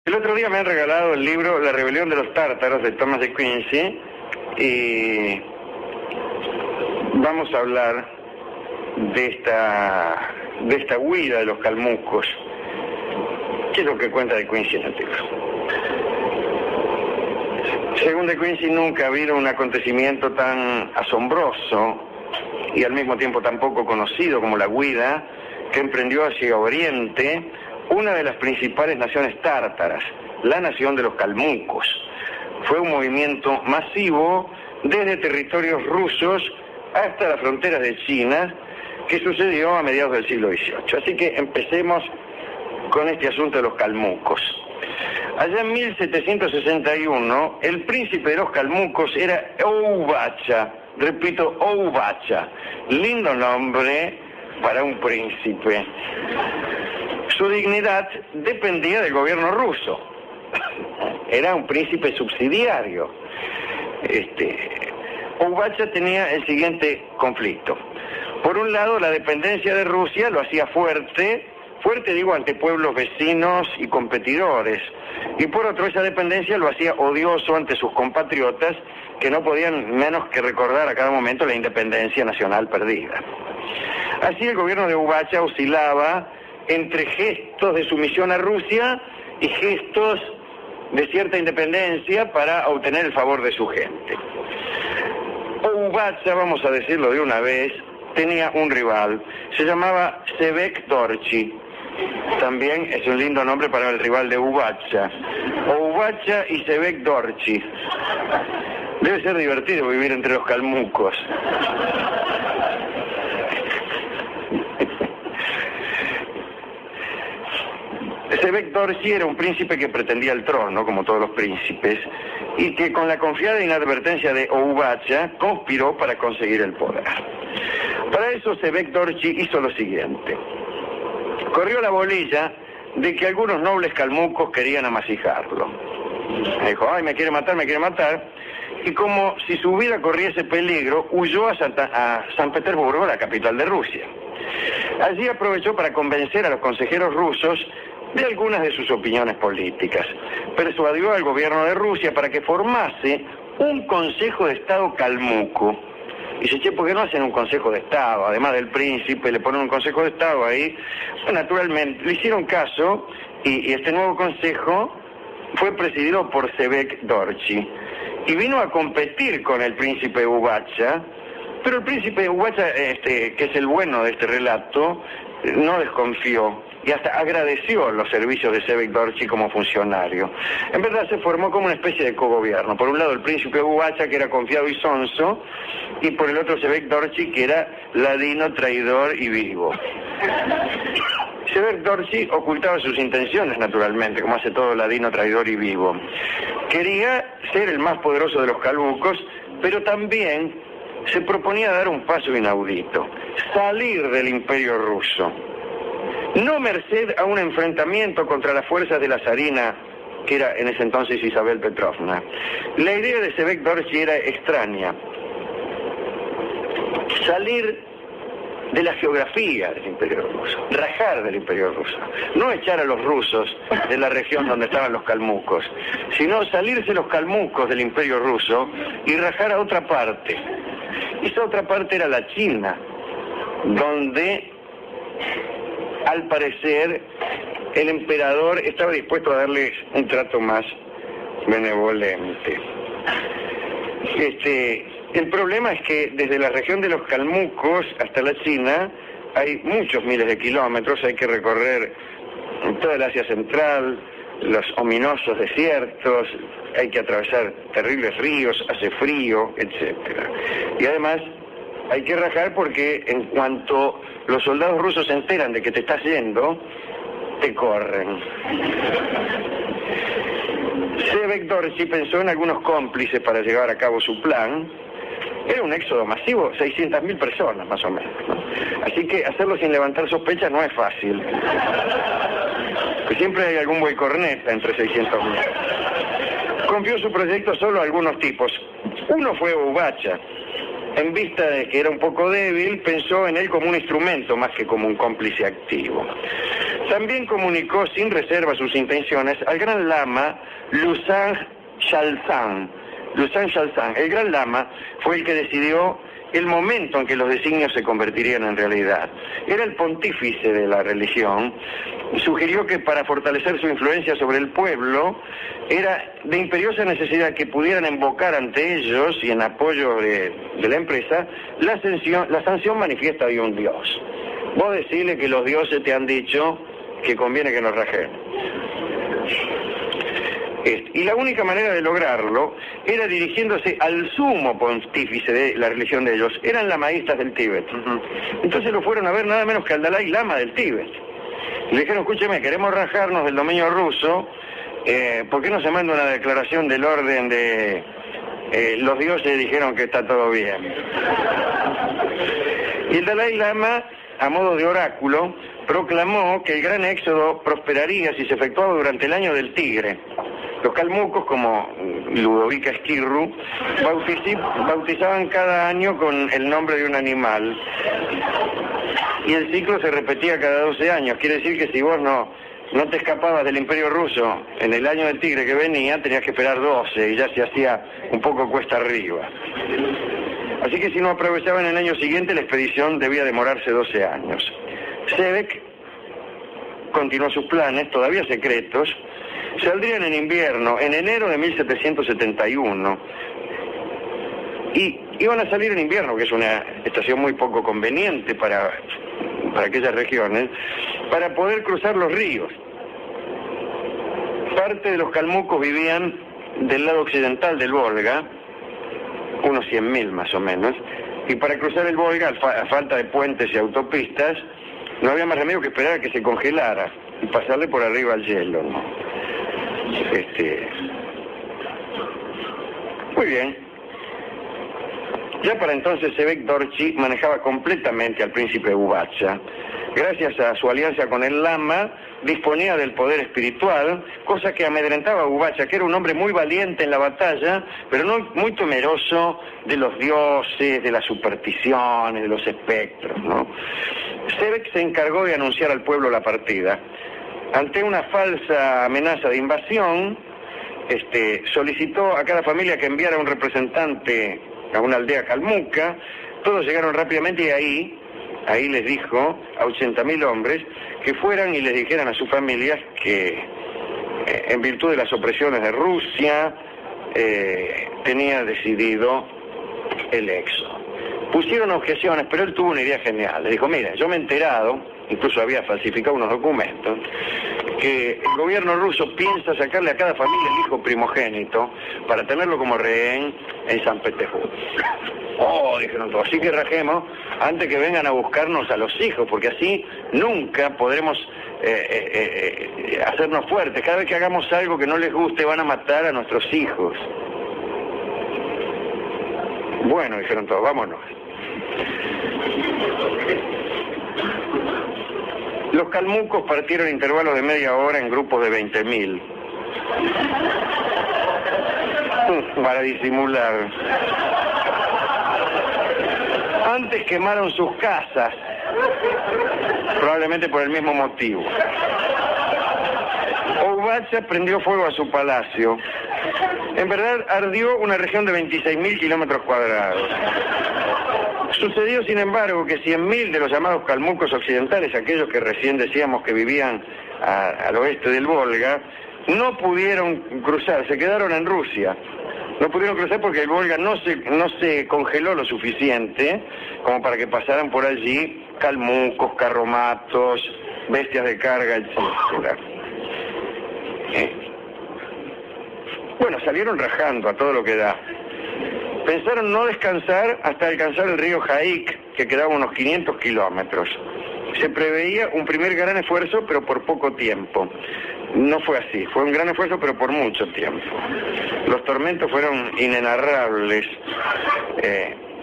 El otro día me han regalado el libro La rebelión de los tártaros de Thomas de Quincy y vamos a hablar de esta huida de los calmucos. ¿Qué es lo que cuenta de Quincy en el libro? Según de Quincy, nunca ha habido un acontecimiento tan asombroso y al mismo tiempo tan poco conocido como la huida que emprendió hacia Oriente una de las principales naciones tártaras, la nación de los calmucos. Fue un movimiento masivo desde territorios rusos hasta las fronteras de China, que sucedió a mediados del siglo XVIII. Así que empecemos con este asunto de los calmucos. Allá en 1761, el príncipe de los calmucos era Ouvacha, repito, Ouvacha, lindo nombre para un príncipe. Su dignidad dependía del gobierno ruso. Era un príncipe subsidiario. Ouvacha tenía el siguiente conflicto. Por un lado, la dependencia de Rusia lo hacía fuerte digo, ante pueblos vecinos y competidores. Y por otro, esa dependencia lo hacía odioso ante sus compatriotas, que no podían menos que recordar a cada momento la independencia nacional perdida. Así el gobierno de Ouvacha oscilaba entre gestos de sumisión a Rusia y gestos de cierta independencia para obtener el favor de su gente. Ouvacha, vamos a decirlo de una vez, tenía un rival, se llamaba Ševek Dorji. También es un lindo nombre para el rival de Ouvacha. Ouvacha y Ševek Dorji. Debe ser divertido vivir entre los calmucos. Ševek Dorji era un príncipe que pretendía el trono, como todos los príncipes, y que con la confiada inadvertencia de Ouvacha conspiró para conseguir el poder. Para eso Ševek Dorji hizo lo siguiente. Corrió la bolilla de que algunos nobles calmucos querían amasijarlo. Dijo, ay, me quiere matar, y como si su vida corriese peligro, huyó a San Petersburgo, la capital de Rusia. Allí aprovechó para convencer a los consejeros rusos de algunas de sus opiniones políticas. Persuadió al gobierno de Rusia para que formase un Consejo de Estado calmuco. Y dice, ¿por qué no hacen un Consejo de Estado? Además del príncipe, le ponen un Consejo de Estado ahí. Bueno, naturalmente, le hicieron caso y este nuevo consejo fue presidido por Ševek Dorji. Y vino a competir con el príncipe Ouvacha, pero el príncipe Ouvacha, que es el bueno de este relato, no desconfió y hasta agradeció los servicios de Ševek Dorji como funcionario. En verdad se formó como una especie de cogobierno. Por un lado el príncipe Ouvacha, que era confiado y sonso, y por el otro Ševek Dorji, que era ladino, traidor y vivo. Ševek Dorji ocultaba sus intenciones, naturalmente, como hace todo ladino, traidor y vivo. Quería ser el más poderoso de los calmucos, pero también se proponía dar un paso inaudito, salir del imperio ruso. No merced a un enfrentamiento contra las fuerzas de la zarina, que era en ese entonces Isabel Petrovna. La idea de Ševek Dorji era extraña. Salir de la geografía del imperio ruso, rajar del imperio ruso. No echar a los rusos de la región donde estaban los calmucos, sino salirse los calmucos del imperio ruso y rajar a otra parte. Esa otra parte era la China, donde al parecer el emperador estaba dispuesto a darles un trato más benevolente. El problema es que desde la región de los calmucos hasta la China hay muchos miles de kilómetros, hay que recorrer toda el Asia Central, los ominosos desiertos, hay que atravesar terribles ríos, hace frío, etc. Y además hay que rajar porque en cuanto los soldados rusos se enteran de que te estás yendo, te corren. Ševek Dorji pensó en algunos cómplices para llevar a cabo su plan. Era un éxodo masivo, 600.000 personas más o menos, ¿no? Así que hacerlo sin levantar sospechas no es fácil. Pues siempre hay algún buey corneta entre 600.000. Confió su proyecto solo a algunos tipos. Uno fue Ouvacha. En vista de que era un poco débil, pensó en él como un instrumento más que como un cómplice activo. También comunicó sin reserva sus intenciones al gran lama Losang Chalzang. Losang Chalzang, el gran lama, fue el que decidió el momento en que los designios se convertirían en realidad. Era el pontífice de la religión. Sugirió que para fortalecer su influencia sobre el pueblo era de imperiosa necesidad que pudieran invocar ante ellos y en apoyo de la empresa la sanción manifiesta de un dios. Vos decile que los dioses te han dicho que conviene que nos rajemos. Y la única manera de lograrlo era dirigiéndose al sumo pontífice de la religión de ellos. Eran lamaístas del Tíbet. Entonces lo fueron a ver nada menos que al Dalai Lama del Tíbet. Le dijeron, escúcheme, queremos rajarnos del dominio ruso, ¿por qué no se manda una declaración del orden de... los dioses dijeron que está todo bien? Y el Dalai Lama, a modo de oráculo, proclamó que el gran éxodo prosperaría si se efectuaba durante el año del tigre. Los calmucos, como Ludovica Esquirru, bautizaban cada año con el nombre de un animal. Y el ciclo se repetía cada 12 años. Quiere decir que si vos no te escapabas del Imperio Ruso en el año del tigre que venía, tenías que esperar 12 y ya se hacía un poco cuesta arriba. Así que si no aprovechaban el año siguiente, la expedición debía demorarse 12 años. Sebek continuó sus planes, todavía secretos. Saldrían en invierno, en enero de 1771, y iban a salir en invierno, que es una estación muy poco conveniente para aquellas regiones, para poder cruzar los ríos. Parte de los calmucos vivían del lado occidental del Volga, unos 100.000 más o menos, y para cruzar el Volga, a falta de puentes y autopistas, no había más remedio que esperar a que se congelara y pasarle por arriba al hielo, ¿no? Muy bien. Ya para entonces Sebek Dorji manejaba completamente al príncipe Ubacha. Gracias a su alianza con el Lama, disponía del poder espiritual, cosa que amedrentaba a Ubacha, que era un hombre muy valiente en la batalla, pero no muy temeroso de los dioses, de las supersticiones, de los espectros, ¿no? Sebek se encargó de anunciar al pueblo la partida. Ante una falsa amenaza de invasión, solicitó a cada familia que enviara un representante a una aldea calmuca. Todos llegaron rápidamente y ahí les dijo a 80.000 hombres que fueran y les dijeran a sus familias que en virtud de las opresiones de Rusia tenía decidido el éxodo. Pusieron objeciones, pero él tuvo una idea genial. Le dijo, mira, yo me he enterado, incluso había falsificado unos documentos, que el gobierno ruso piensa sacarle a cada familia el hijo primogénito para tenerlo como rehén en San Petersburgo. Oh, dijeron todos, así que rajemos antes que vengan a buscarnos a los hijos, porque así nunca podremos hacernos fuertes. Cada vez que hagamos algo que no les guste, van a matar a nuestros hijos. Bueno, dijeron todos, vámonos. Los calmucos partieron intervalos de media hora en grupos de 20.000 para disimular. Antes quemaron sus casas, probablemente por el mismo motivo. Ubacha prendió fuego a su palacio. En verdad ardió una región de 26.000 kilómetros cuadrados. Sucedió, sin embargo, que 100.000 de los llamados calmucos occidentales, aquellos que recién decíamos que vivían al oeste del Volga, no pudieron cruzar, se quedaron en Rusia. No pudieron cruzar porque el Volga no se congeló lo suficiente como para que pasaran por allí calmucos, carromatos, bestias de carga, etc. Bueno, salieron rajando a todo lo que da. Pensaron no descansar hasta alcanzar el río Jaik, que quedaba unos 500 kilómetros. Se preveía un primer gran esfuerzo, pero por poco tiempo. No fue así, fue un gran esfuerzo, pero por mucho tiempo. Los tormentos fueron inenarrables.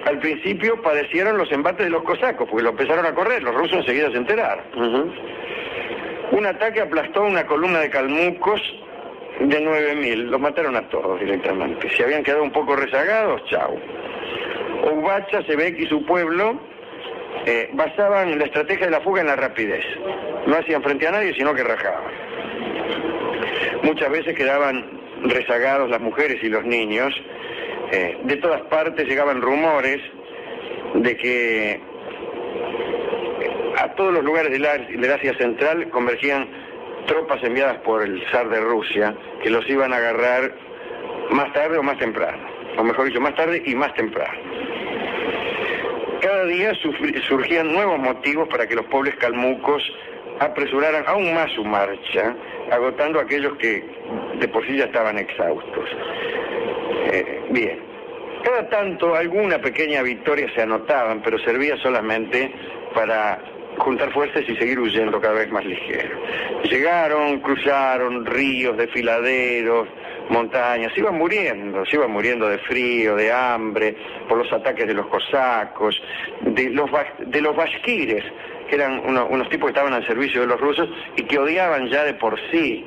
Al principio padecieron los embates de los cosacos, porque lo empezaron a correr, los rusos enseguida se enteraron. Un ataque aplastó una columna de calmucos de 9.000, los mataron a todos directamente. Si habían quedado un poco rezagados, chau. Ubacha, Sebek y su pueblo basaban la estrategia de la fuga en la rapidez. No hacían frente a nadie, sino que rajaban. Muchas veces quedaban rezagados las mujeres y los niños. De todas partes llegaban rumores de que a todos los lugares del Asia Central convergían tropas enviadas por el zar de Rusia, que los iban a agarrar más tarde o más temprano, o mejor dicho, más tarde y más temprano. Cada día surgían nuevos motivos para que los pobres calmucos apresuraran aún más su marcha, agotando a aquellos que de por sí ya estaban exhaustos. Bien, cada tanto alguna pequeña victoria se anotaban, pero servía solamente para juntar fuerzas y seguir huyendo cada vez más ligero. Llegaron, cruzaron ríos, desfiladeros, montañas, se iban muriendo de frío, de hambre, por los ataques de los cosacos, de los bashkires, que eran unos tipos que estaban al servicio de los rusos y que odiaban ya de por sí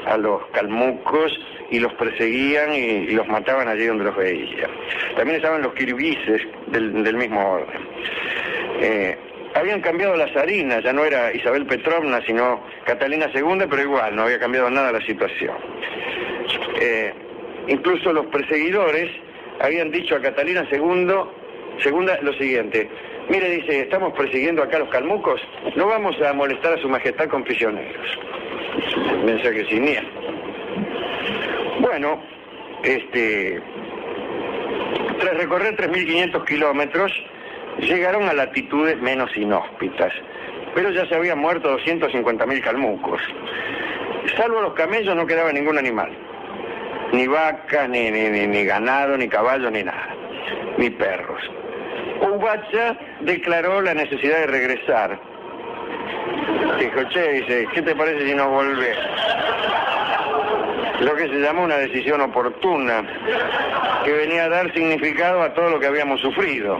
a los calmucos y los perseguían y los mataban allí donde los veían. También estaban los kirguises del mismo orden. Habían cambiado las zarinas, ya no era Isabel Petrovna, sino Catalina II, pero igual, no había cambiado nada la situación. Incluso los perseguidores habían dicho a Catalina II lo siguiente: mire, dice, estamos persiguiendo acá a los calmucos, no vamos a molestar a su majestad con prisioneros. Mensaje siniestro. Bueno, tras recorrer 3.500 kilómetros, llegaron a latitudes menos inhóspitas, pero ya se habían muerto 250.000 calmucos. Salvo los camellos no quedaba ningún animal, ni vacas, ni ganado, ni caballos, ni nada, ni perros. Oubacha declaró la necesidad de regresar. Dijo, dice, ¿qué te parece si nos volvés? Lo que se llamó una decisión oportuna, que venía a dar significado a todo lo que habíamos sufrido.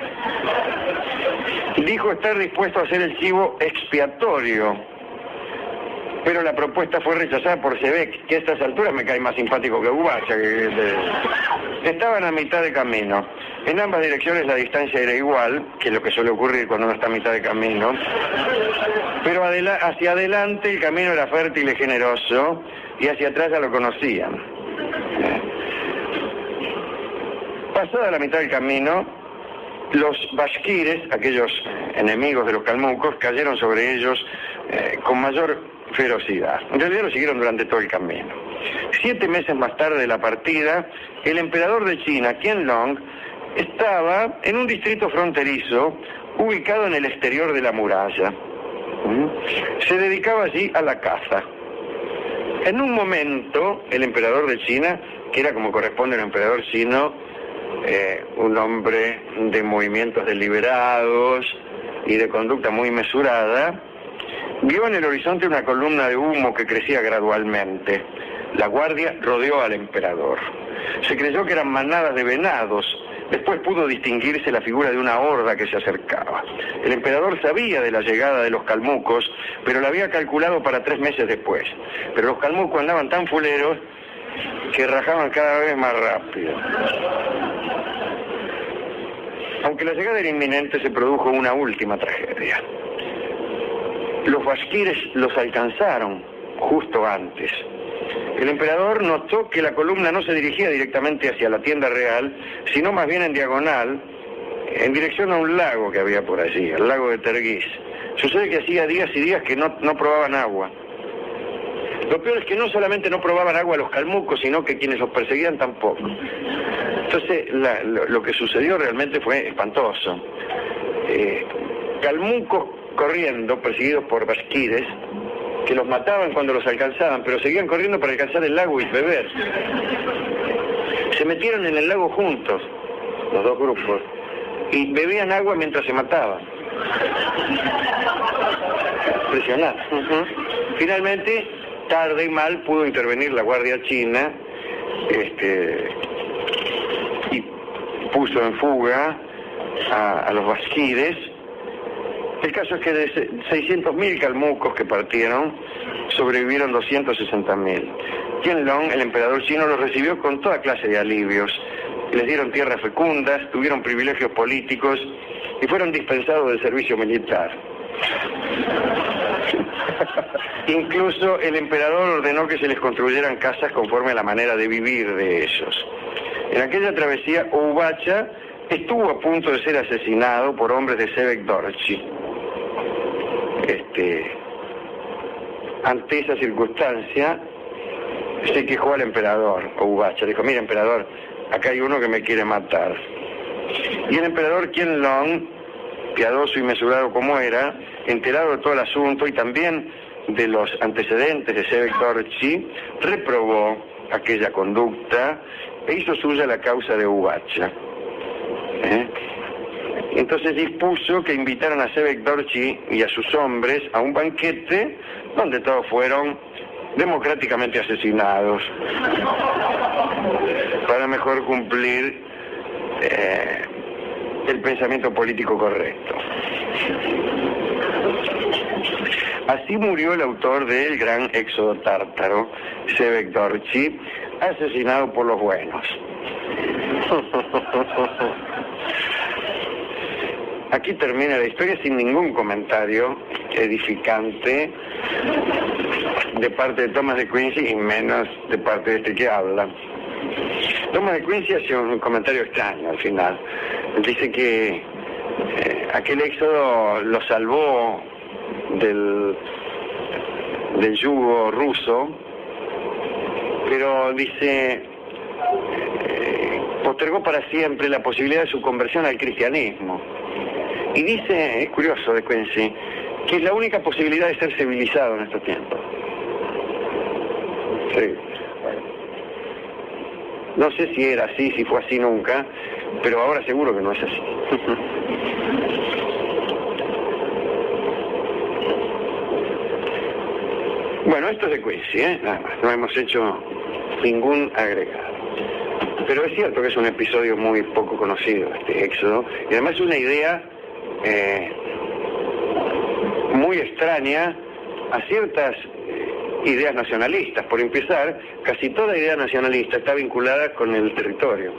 Dijo estar dispuesto a hacer el chivo expiatorio, pero la propuesta fue rechazada por Šebek, que a estas alturas me cae más simpático que Oubacha. Estaban a mitad de camino. En ambas direcciones la distancia era igual, que es lo que suele ocurrir cuando uno está a mitad de camino, pero hacia adelante el camino era fértil y generoso, y hacia atrás ya lo conocían. Pasada la mitad del camino, los bashkires, aquellos enemigos de los calmucos, cayeron sobre ellos con mayor ferocidad. En realidad lo siguieron durante todo el camino. 7 meses más tarde de la partida, el emperador de China, Qianlong, estaba en un distrito fronterizo ubicado en el exterior de la muralla. Se dedicaba allí a la caza. En un momento, el emperador de China, que era como corresponde al emperador chino, un hombre de movimientos deliberados y de conducta muy mesurada, vio en el horizonte una columna de humo que crecía gradualmente. La guardia rodeó al emperador. Se creyó que eran manadas de venados. Después pudo distinguirse la figura de una horda que se acercaba. El emperador sabía de la llegada de los calmucos, pero la había calculado para 3 meses después. Pero los calmucos andaban tan fuleros que rajaban cada vez más rápido. Aunque la llegada era inminente, se produjo una última tragedia. Los bashkires los alcanzaron justo antes. El emperador notó que la columna no se dirigía directamente hacia la tienda real, sino más bien en diagonal, en dirección a un lago que había por allí, el lago de Tergiz. Sucede que hacía días y días que no probaban agua. Lo peor es que no solamente no probaban agua los calmucos, sino que quienes los perseguían tampoco. Entonces, lo que sucedió realmente fue espantoso. Calmucos corriendo, perseguidos por bashkires, que los mataban cuando los alcanzaban, pero seguían corriendo para alcanzar el lago y beber. Se metieron en el lago juntos, los dos grupos, y bebían agua mientras se mataban. Impresionante. Finalmente, tarde y mal, pudo intervenir la Guardia China, y puso en fuga a los bashkires. El caso es que de 600.000 calmucos que partieron, sobrevivieron 260.000. Qianlong, el emperador chino, los recibió con toda clase de alivios. Les dieron tierras fecundas, tuvieron privilegios políticos y fueron dispensados del servicio militar. Incluso el emperador ordenó que se les construyeran casas conforme a la manera de vivir de ellos. En aquella travesía, Oubacha estuvo a punto de ser asesinado por hombres de Sebek Dorji. Ante esa circunstancia, se quejó al emperador Oubacha. Dijo: mira, emperador, acá hay uno que me quiere matar. Y el emperador Qianlong, piadoso y mesurado como era, enterado de todo el asunto y también de los antecedentes de Sebek Dorji, reprobó aquella conducta e hizo suya la causa de Oubacha. Entonces dispuso que invitaran a Sebek Dorji y a sus hombres a un banquete donde todos fueron democráticamente asesinados para mejor cumplir el pensamiento político correcto. Así murió el autor del gran éxodo tártaro, Sebek Dorji, asesinado por los buenos. Aquí termina la historia sin ningún comentario edificante de parte de Thomas de Quincy y menos de parte de este que habla. Thomas de Quincy hace un comentario extraño al final. Dice que aquel éxodo lo salvó del yugo ruso, pero dice postergó para siempre la posibilidad de su conversión al cristianismo. Y dice, es curioso de Quincy, que es la única posibilidad de ser civilizado en estos tiempos. Sí. No sé si era así, si fue así nunca, pero ahora seguro que no es así. Bueno, esto es de Quincy, nada más, no hemos hecho ningún agregado. Pero es cierto que es un episodio muy poco conocido, este éxodo, y además es una idea muy extraña a ciertas ideas nacionalistas. Por empezar, casi toda idea nacionalista está vinculada con el territorio.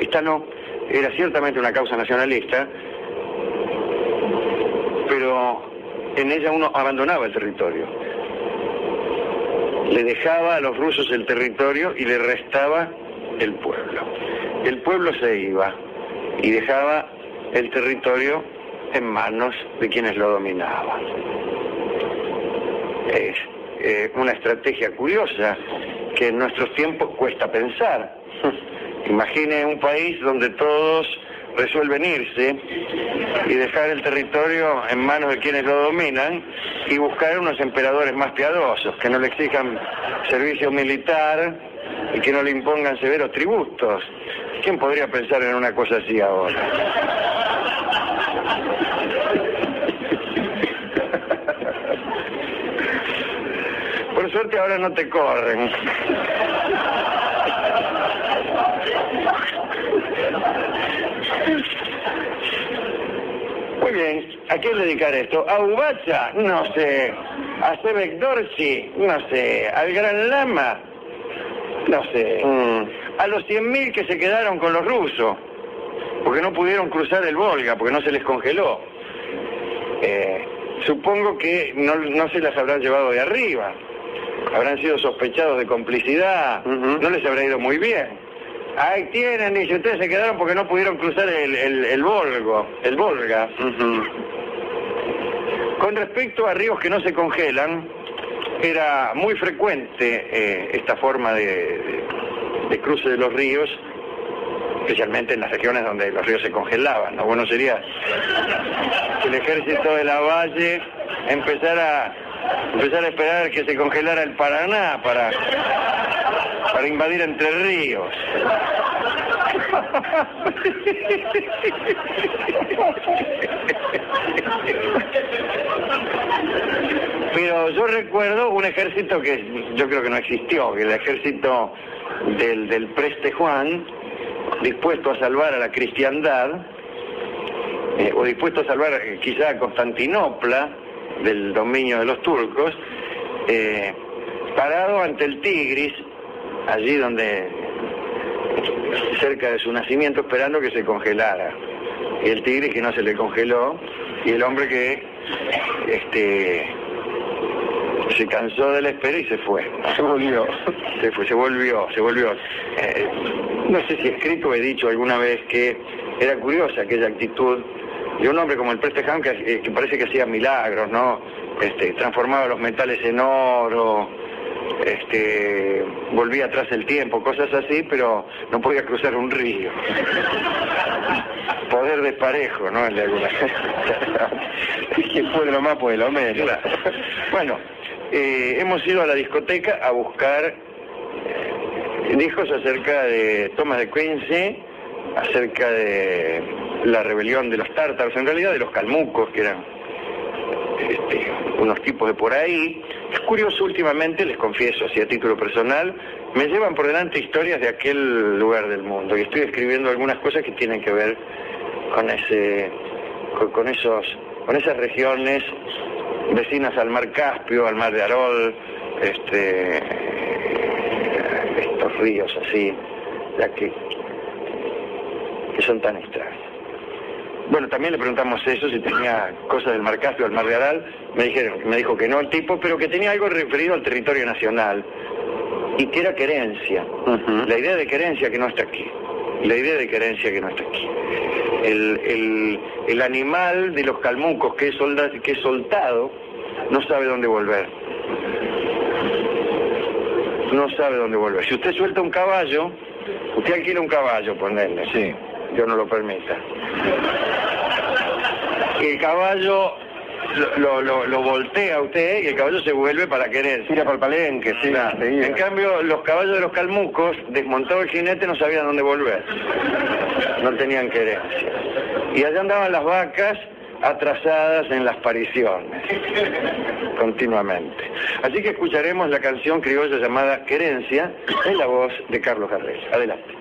Esta no, era ciertamente una causa nacionalista, pero en ella uno abandonaba el territorio. Le dejaba a los rusos el territorio y le restaba el pueblo. El pueblo se iba y dejaba el territorio en manos de quienes lo dominaban. Es una estrategia curiosa que en nuestros tiempos cuesta pensar. Imagine un país donde todos resuelven irse y dejar el territorio en manos de quienes lo dominan y buscar unos emperadores más piadosos, que no le exijan servicio militar y que no le impongan severos tributos. ¿Quién podría pensar en una cosa así ahora? Por suerte ahora no te corren. Muy bien, ¿a quién dedicar esto? ¿A Oubacha? No sé. ¿A Sebek Dorji? No sé. ¿Al Gran Lama? No sé. A los 100.000 que se quedaron con los rusos, porque no pudieron cruzar el Volga, porque no se les congeló. Supongo que no se las habrán llevado de arriba. Habrán sido sospechados de complicidad. No les habrá ido muy bien. Ahí tienen, dice, ustedes se quedaron porque no pudieron cruzar el Volga. Con respecto a ríos que no se congelan, era muy frecuente esta forma de cruce de los ríos, especialmente en las regiones donde los ríos se congelaban. Lo bueno sería que el ejército de la Valle empezara a esperar que se congelara el Paraná para invadir Entre Ríos. Pero yo recuerdo un ejército que yo creo que no existió, que el ejército del Preste Juan, dispuesto a salvar a la cristiandad, o dispuesto a salvar quizá a Constantinopla del dominio de los turcos, parado ante el Tigris, allí donde, cerca de su nacimiento, esperando que se congelara. Y el Tigris que no se le congeló, y el hombre que se cansó de la espera y se fue. Se volvió. Se volvió. No sé si he escrito o he dicho alguna vez que era curiosa aquella actitud de un hombre como el Preste Ham, que parece que hacía milagros, ¿no? Transformaba los metales en oro, volvía atrás el tiempo, cosas así, pero no podía cruzar un río. Poder desparejo, ¿no? ¿Quién puede lo más, puede lo menos? Claro. Bueno, hemos ido a la discoteca a buscar discos acerca de Thomas de Quincy, acerca de la rebelión de los tártaros, en realidad de los calmucos, que eran unos tipos de por ahí. Es curioso, últimamente, les confieso, así a título personal, me llevan por delante historias de aquel lugar del mundo, y estoy escribiendo algunas cosas que tienen que ver con esas regiones vecinas al mar Caspio, al mar de Arol, estos ríos así, ya que son tan extraños. Bueno, también le preguntamos eso, si tenía cosas del mar Caspio, al mar de Aral. Me dijo que no el tipo, pero que tenía algo referido al territorio nacional, y que era querencia. La idea de querencia que no está aquí. El animal de los calmucos que es soltado no sabe dónde volver. Si usted suelta un caballo, usted alquila un caballo, ponele. Sí. Dios no lo permita. El caballo lo voltea usted y el caballo se vuelve para querer. Tira por el palenque, sí. Claro. En cambio, los caballos de los calmucos, desmontado el jinete, no sabían dónde volver. No tenían querencia. Y allá andaban las vacas atrasadas en las pariciones, continuamente. Así que escucharemos la canción criolla llamada Querencia, en la voz de Carlos Gardel. Adelante.